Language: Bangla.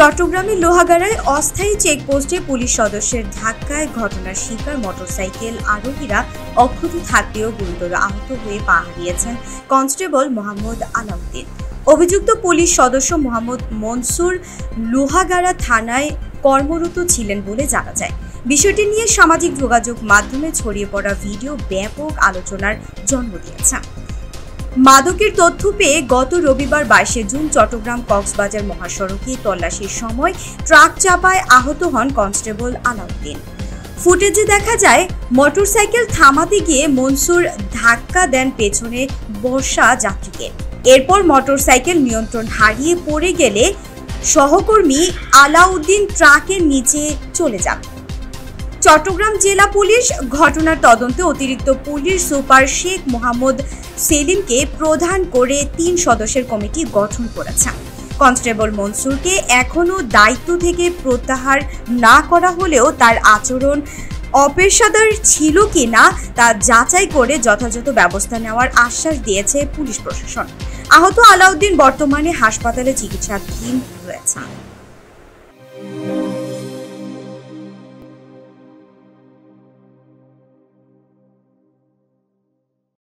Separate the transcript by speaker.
Speaker 1: চট্টগ্রামের লোহাগাড়ায় অস্থায়ী চেকপোস্টে পুলিশ সদস্যের ধাক্কায় ঘটনার শিকার মোটরসাইকেল আরোহীরা অক্ষত থাকলেও গুরুতর আহত হয়ে পা হারিয়েছেন কনস্টেবল মোহাম্মদ আলাউদ্দিন। অভিযুক্ত পুলিশ সদস্য মোহাম্মদ মনসুর লোহাগাড়া থানায় কর্মরত ছিলেন বলে জানা যায়। বিষয়টি নিয়ে সামাজিক যোগাযোগ মাধ্যমে ছড়িয়ে পড়া ভিডিও ব্যাপক আলোচনার জন্ম দিয়েছে। মাদকের তথ্য পেয়ে গত রবিবার 22 জুন চট্টগ্রাম কক্সবাজার মহাসড়কে তল্লাশির সময় ট্রাক চাপায় আহত হন কনস্টেবল আলাউদ্দিন। ফুটেজে দেখা যায় মোটরসাইকেল থামাতে গিয়ে মনসুর ধাক্কা দেন পেছনে বসা যাত্রীকে। এরপর মোটরসাইকেল নিয়ন্ত্রণ হারিয়ে পড়ে গেলে সহকর্মী আলাউদ্দিন ট্রাকের নিচে চলে যান। চট্টগ্রাম জেলা পুলিশ ঘটনার তদন্তে অতিরিক্ত পুলিশ সুপার শেখ মোহাম্মদ সেলিমকে প্রধান করে 3 সদস্যের কমিটি গঠন করেছে। কনস্টেবল মনসুরকে এখনও দায়িত্ব থেকে প্রত্যাহার না করা হলেও তার আচরণ অপেশাদার ছিল কিনা তা যাচাই করে যথাযথ ব্যবস্থা নেওয়ার আশ্বাস দিয়েছে পুলিশ প্রশাসন। আহত আলাউদ্দিন বর্তমানে হাসপাতালে চিকিৎসাধীন রয়েছেন।